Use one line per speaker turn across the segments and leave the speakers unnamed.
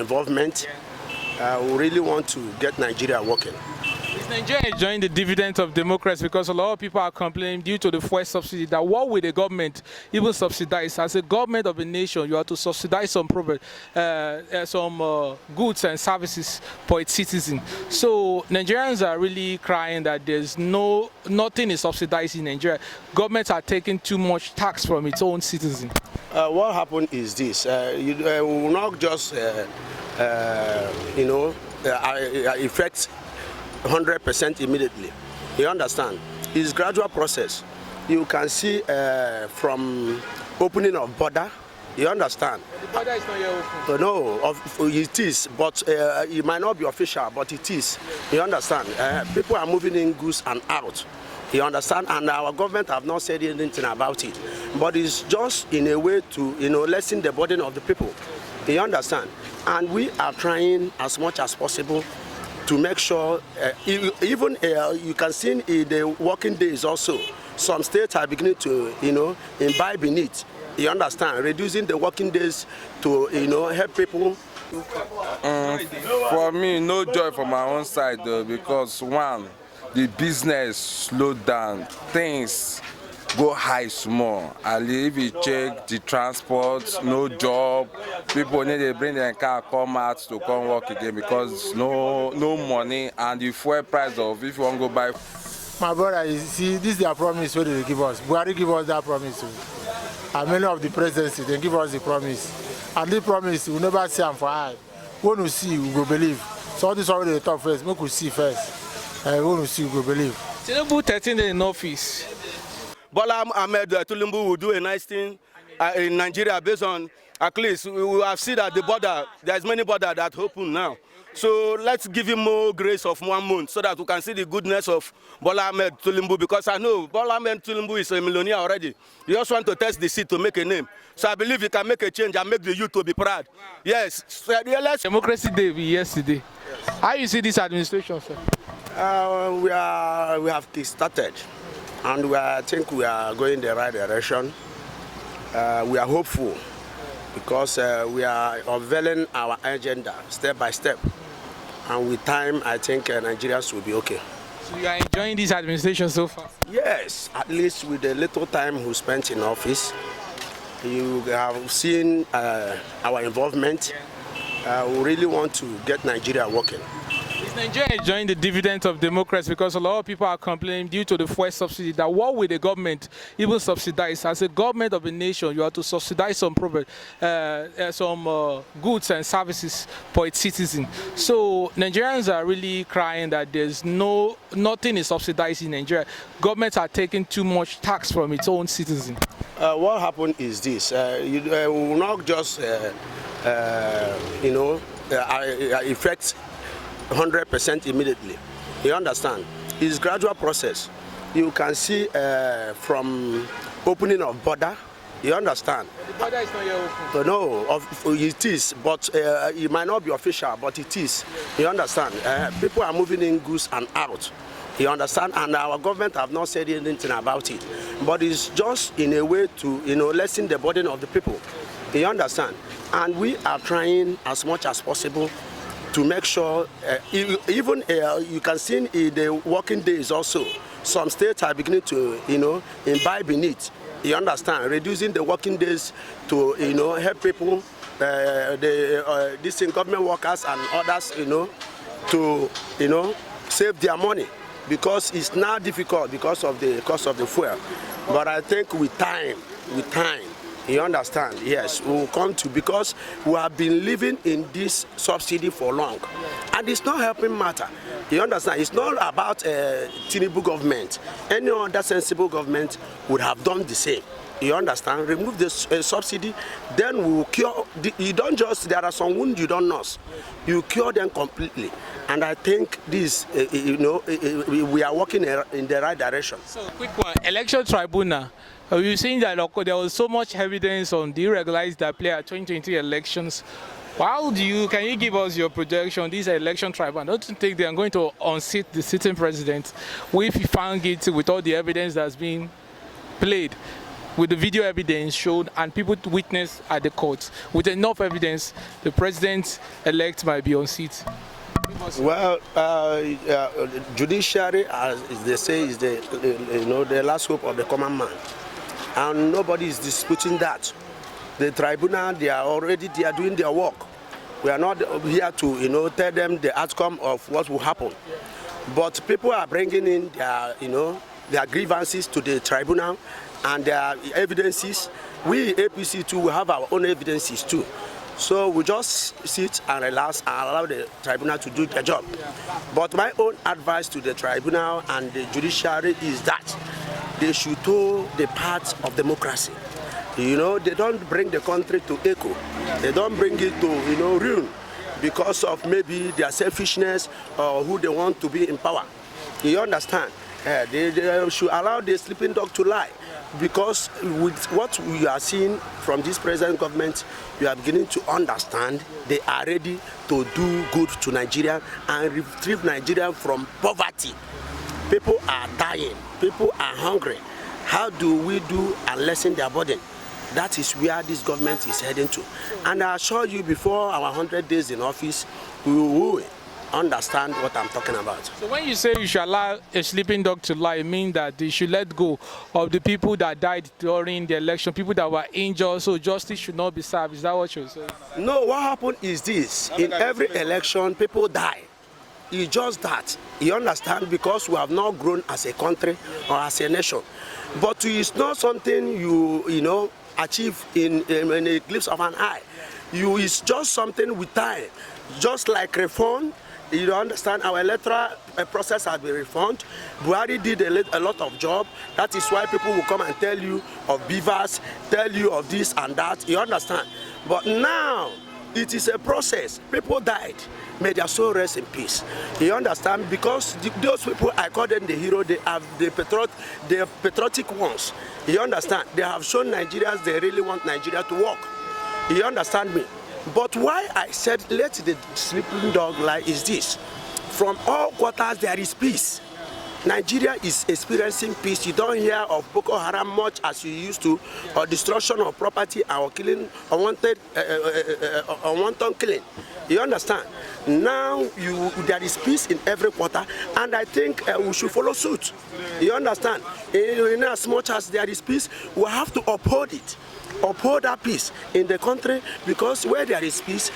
involvement. We really want to get Nigeria working.
Is Nigeria enjoying the dividends of democracy? Because a lot of people are complaining due to the fuel subsidy that what will the government even subsidize? As a government of a nation, you have to subsidize some goods and services for its citizens. So Nigerians are really crying that there's nothing is subsidized in Nigeria. Governments are taking too much tax from its own citizens.
What happened is this: we will not just affect 100% immediately. You understand? It's a gradual process. You can see from opening of border. You understand?
The border is not yet open.
No, it is, but it might not be official, but it is. You understand? People are moving in goods and out. You understand? And our government have not said anything about it. But it's just in a way to lessen the burden of the people. You understand? And we are trying as much as possible to make sure, even you can see in the working days also, some states are beginning to, imbibe in it. You understand? Reducing the working days to, help people.
For me, no joy from my own side though, because one, the business slowed down, things go high small. And if you check the transport, no job, people need to bring their car, come out to come work again because no money, and the fuel price of if you want to go buy.
My brother, you see, this is their promise what they give us. Buhari give us that promise too. And many of the presidents, they give us the promise. And this promise, we never see them for eye. When we see, we go believe. So all this already the top first, make we see first. When we see, we go believe.
Tinubu 13 days in office.
Bola Ahmed Tinubu will do a nice thing in Nigeria based on, at least we have seen that the border, there's many borders that open now. So let's give him more grace of 1 month so that we can see the goodness of Bola Ahmed Tinubu, because I know Bola Ahmed Tinubu is a millionaire already. He just want to test the seat to make a name. So I believe he can make a change and make the youth to be proud. Yes. So
Democracy Day yesterday. Yes. How you see this administration, sir?
We have started. And I think we are going the right direction. We are hopeful because we are unveiling our agenda step by step. And with time, I think Nigerians will be okay.
So you are enjoying this administration so far?
Yes, at least with the little time we spent in office. You have seen our involvement. We really want to get Nigeria working.
Is Nigeria enjoying the dividends of democracy? Because a lot of people are complaining due to the fuel subsidy that what will the government even subsidize? As a government of a nation, you have to subsidize some goods and services for its citizens. So Nigerians are really crying that there's nothing is subsidized in Nigeria. Governments are taking too much tax from its own citizens.
What happened is this: we will not just affect 100% immediately. You understand? It's a gradual process. You can see from opening of border. You understand?
The border is not yet open.
No, it is, but it might not be official, but it is. You understand? People are moving in goods and out. You understand? And our government have not said anything about it. But it's just in a way to lessen the burden of the people. You understand? And we are trying as much as possible to make sure, even you can see in the working days also, some states are beginning to, imbibe in it. You understand? Reducing the working days to, help people, these government workers and others, to, save their money, because it's now difficult because of the cost of the fuel. But I think with time, you understand? Yes, we will come to, because we have been living in this subsidy for long, and it's not helping matter. You understand? It's not about Tinubu government. Any other sensible government would have done the same. You understand? Remove the subsidy, then we will cure. You don't just, there are some wounds you don't nurse. You cure them completely. And I think this, we are working in the right direction.
So, quick one, election tribunal. You've seen that there was so much evidence on the irregularities that play at 2020 elections. Can you give us your projection? This election tribunal, don't you think they are going to unseat the sitting president if you found guilty with all the evidence that's been played? with the video evidence shown and people to witness at the court, with enough evidence, the president-elect might be on seat?
Well, judiciary, as they say, is the last hope of the common man, and nobody is disputing that. The tribunal, they are doing their work. We are not here to tell them the outcome of what will happen, but people are bringing in their grievances to the tribunal and their evidences. We APC too, we have our own evidences too. So we just sit and relax and allow the tribunal to do their job. But my own advice to the tribunal and the judiciary is that they should toe the path of democracy. They don't bring the country to echo. They don't bring it to ruin because of maybe their selfishness or who they want to be in power. You understand? They should allow the sleeping dog to lie, because with what we are seeing from this present government, we are beginning to understand they are ready to do good to Nigeria and retrieve Nigeria from poverty. People are dying, people are hungry. How do we do and lessen their burden? That is where this government is heading to. And I assure you, before our 100 days in office, we will understand what I'm talking about.
So when you say you should allow a sleeping dog to lie, it means that they should let go of the people that died during the election, people that were injured, so justice should not be served. Is that what you're saying?
No, what happened is this. In every election, people die. It's just that. You understand? Because we have not grown as a country or as a nation. But it's not something you achieve in a glimpse of an eye. It's just something with time. Just like reform, you understand, our electoral process has been reformed. Buhari did a lot of job. That is why people will come and tell you of beavers, tell you of this and that. You understand? But now, it is a process. People died. May their soul rest in peace. You understand? Because those people, I call them the hero, they are the patriotic ones. You understand? They have shown Nigerians they really want Nigeria to work. You understand me? But why I said let the sleeping dog lie is this. From all quarters there is peace. Nigeria is experiencing peace. You don't hear of Boko Haram much as you used to, or destruction of property or killing, unwanted killing. You understand? Now there is peace in every quarter, and I think we should follow suit. You understand? In as much as there is peace, we have to uphold it. Uphold that peace in the country, because where there is peace,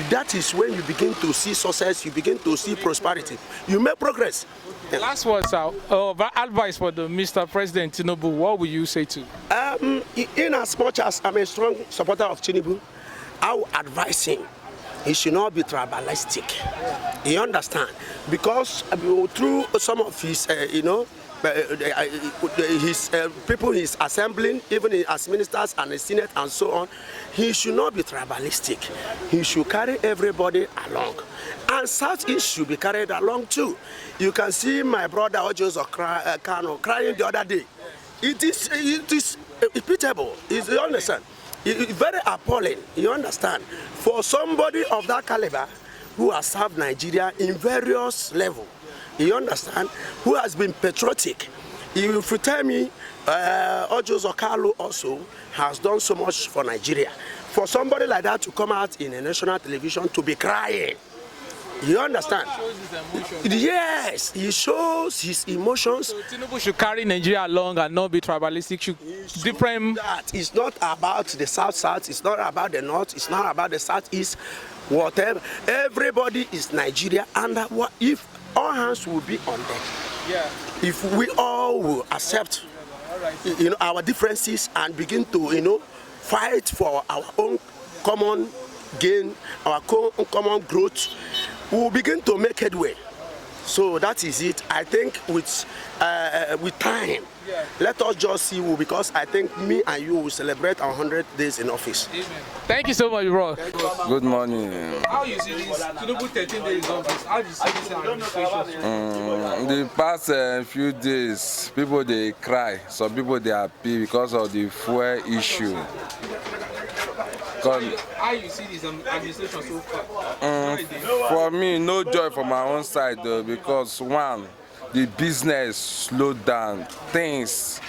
that is when you begin to see success, you begin to see prosperity, you make progress.
Last words, advice for the Mr. President Tinubu, what will you say to?
In as much as I'm a strong supporter of Tinubu, I will advise him, he should not be tribalistic. You understand? Because through some of his, his people he's assembling, even as ministers and the Senate and so on, he should not be tribalistic. He should carry everybody along. And Southeast should be carried along too. You can see my brother Ojozo Kano crying the other day. It is pitiable. You understand? It's very appalling. You understand? For somebody of that caliber who has served Nigeria in various levels, you understand, who has been patriotic. If you tell me Ojozo Kano also has done so much for Nigeria, for somebody like that to come out in a national television to be crying, you understand? Yes, he shows his emotions.
So Tinubu should carry Nigeria along and not be tribalistic. Different.
That it's not about the south, it's not about the north, it's not about the southeast, whatever. Everybody is Nigeria, and if all hands will be on them.
Yeah.
If we all will accept, our differences and begin to, fight for our own common gain, our common growth, we will begin to make headway. So that is it. I think with time, let us just see, because I think me and you will celebrate our 100 days in office.
Amen. Thank you so much, bro.
Good morning.
How you see this? Tinubu 13 days in office. How do you see this administration?
The past few days, people they cry. Some people they happy because of the fuel issue.
How you see this administration so far?
For me, no joy from my own side though, because one, the business slowed down, things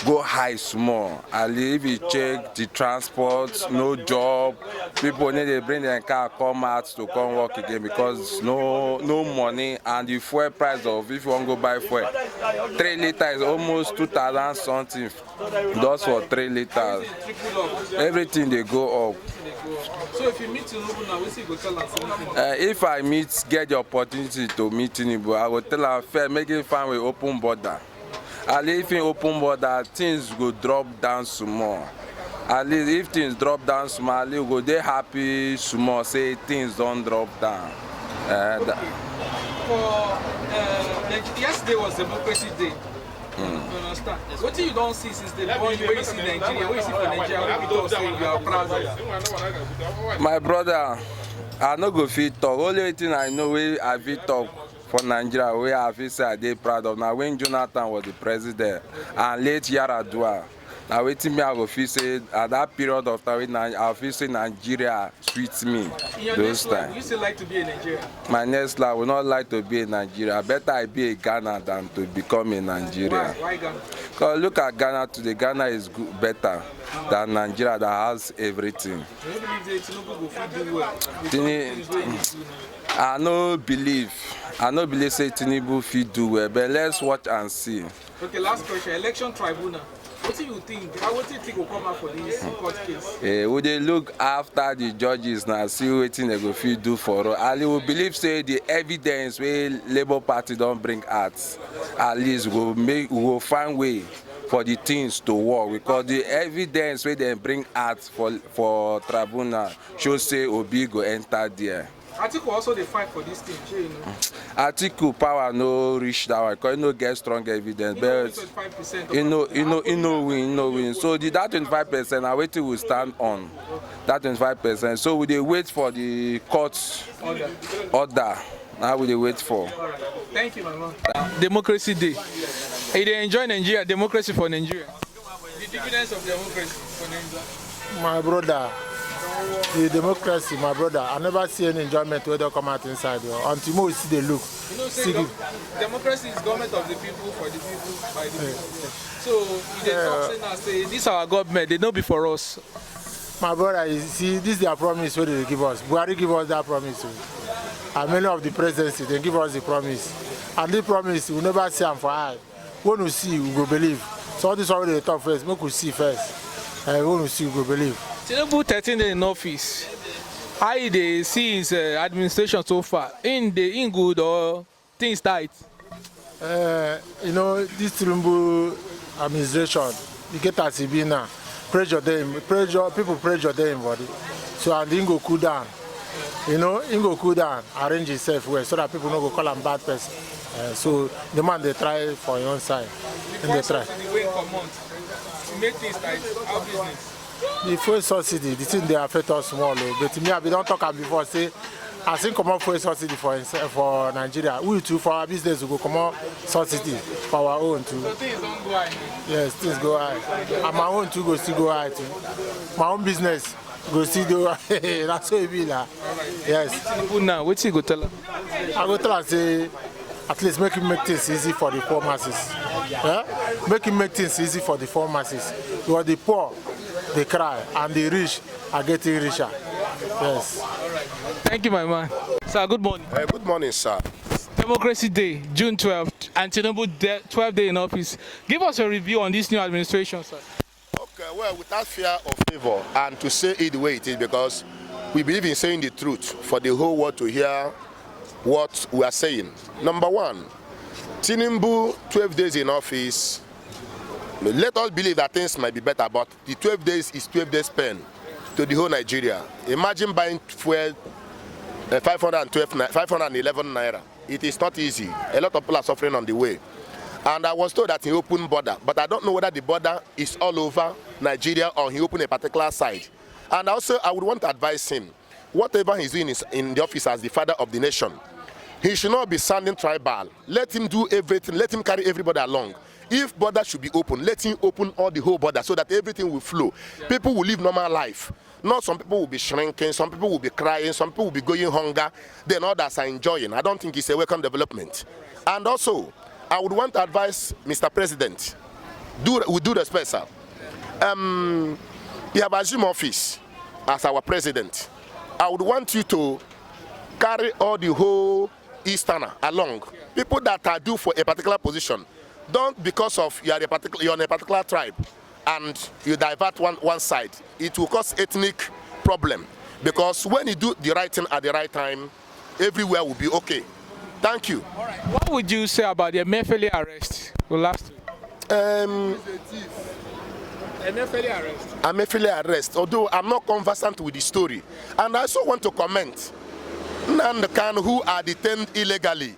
go high small. And if you check the transport, no job, people need to bring their car, come out to come work again because no money, and the fuel price of if you want to go buy fuel, 3 liters is almost 2,000 something. Just for 3 liters. Everything they go up.
So if you meet Tinubu now, what's he go tell us?
If I get the opportunity to meet Tinubu, I will tell him fair, make it fine with open border. At least if in open border, things go drop down small. At least if things drop down small, at least go they happy small, say things don't drop down.
Yesterday was Democracy Day. You understand? What you don't see since the point where you see Nigeria, where you see for Nigeria, we don't say you are proud of.
My brother, I no go fit talk. Only thing I know where I fit talk for Nigeria, where I feel say I dey proud of. Now when Jonathan was the president and late Yaradua, now waiting me I go feel say at that period of time I feel say Nigeria sweets me.
In your
those
next life,
times.
you still like to be a Nigerian?
My next life would not like to be in Nigeria. Better I be a Ghana than to become a Nigerian.
Why Ghana?
Because look at Ghana today. Ghana is good, better than Nigeria that has everything.
Do you believe that Tinubu will fit do well?
I no believe say Tinubu fit do well, but let's watch and see.
Okay, last question. Election tribunal. What do you think? What do you think will come out for this court case?
We dey look after the judges now, see wetin they go fit do for us. And we believe say the evidence wey Labour Party don bring out, at least we go find way for the things to work, because the evidence wey dem bring out for tribunal show say Obi go enter there.
Atiku also dey fight for this thing, you know.
Atiku power no reach that one because he no get strong evidence, but he no win. So that 25% na wetin we stand on. That 25%. So we dey wait for the court order. Now we dey wait for.
Thank you, my man. Democracy Day. You dey enjoy Nigeria, democracy for Nigeria. The dividends of democracy for Nigeria.
My brother, the democracy, my brother, I never see any enjoyment where they come out inside. Until more see they look.
You know, say democracy is government of the people, for the people, by the people. So if they talk now, say this our government, they know before us.
My brother, you see, this is their promise where they give us. Buhari give us that promise. And many of the presidency, they give us the promise. And this promise, we never see them for eye. When we see, we go believe. So this is what they talk first, make we see first. When we see, we go believe.
Tinubu 13 days in office. How they see his administration so far? In good or things tight?
You know, this Tinubu administration, you get at CBN now, people pressure them, body. So and he go cool down. You know, he go cool down, arrange himself well so that people don't go call him bad person. So the man they try for your own side. And they try.
Make things tight, our business.
The fuel subsidy, the thing they affect us small, but me, we don't talk about before. Say, I think come out fuel subsidy for Nigeria. We too for our business we go come out subsidy for our own too.
So things don't go high.
Yes, things go high. And my own too go still go high too. My own business go still do. That's how it be like. Yes.
Now, what's he go tell her?
I go tell her say, at least make him make things easy for the poor masses. Yeah? Make him make things easy for the poor masses. Because the poor, they cry, and the rich are getting richer. Yes.
Thank you, my man. Sir, good morning.
Good morning, sir.
Democracy Day, June 12th, and Tinubu 12th day in office. Give us a review on this new administration, sir.
Okay, well, without fear of favor, and to say it the way it is, because we believe in saying the truth for the whole world to hear what we are saying. Number one, Tinubu 12 days in office. Let us believe that things might be better, but the 12 days is 12 days spent to the whole Nigeria. Imagine buying fuel 511 naira. It is not easy. A lot of people are suffering on the way. And I was told that he opened border, but I don't know whether the border is all over Nigeria or he opened a particular side. And also, I would want to advise him, whatever he's doing is in the office as the father of the nation, he should not be sounding tribal. Let him do everything. Let him carry everybody along. If border should be open, let him open all the whole border so that everything will flow. People will live normal life. Not some people will be shrinking, some people will be crying, some people will be going hunger, then others are enjoying. I don't think it's a welcome development. And also, I would want to advise Mr. President, with due respect, sir, you have assumed office as our president. I would want you to carry all the whole Easterner along. People that are due for a particular position, don't because of you're on a particular tribe and you divert one side. It will cause ethnic problem. Because when you do the right thing at the right time, everywhere will be okay. Thank you.
All right. What would you say about the Emefiele arrest?
Emefiele arrest, although I'm not conversant with the story. And I also want to comment, Nnamdi Kanu, who are detained illegally,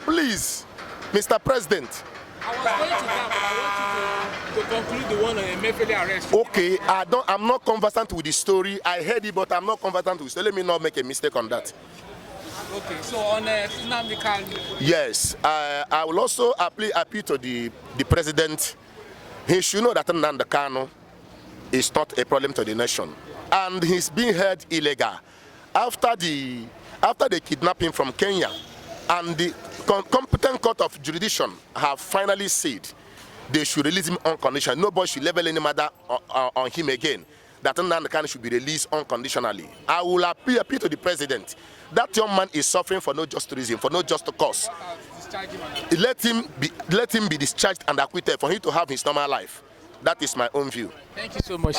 please, Mr. President.
I was going to that, but I want you to conclude the one on Emefiele arrest.
Okay, I'm not conversant with the story. I heard it, but I'm not conversant with it. So let me not make a mistake on that.
Okay, so on Nnamdi Kanu.
Yes, I will also appeal to the president. He should know that Nnamdi Kanu is not a problem to the nation, and he's being held illegal after they kidnapped him from Kenya, and the competent court of jurisdiction have finally said they should release him unconditionally. Nobody should level any matter on him again. That Nnamdi Kanu should be released unconditionally. I will appeal to the president. That young man is suffering for no just reason, for no just cause. Let him be discharged and acquitted for him to have his normal life. That is my own view.
Thank you so much.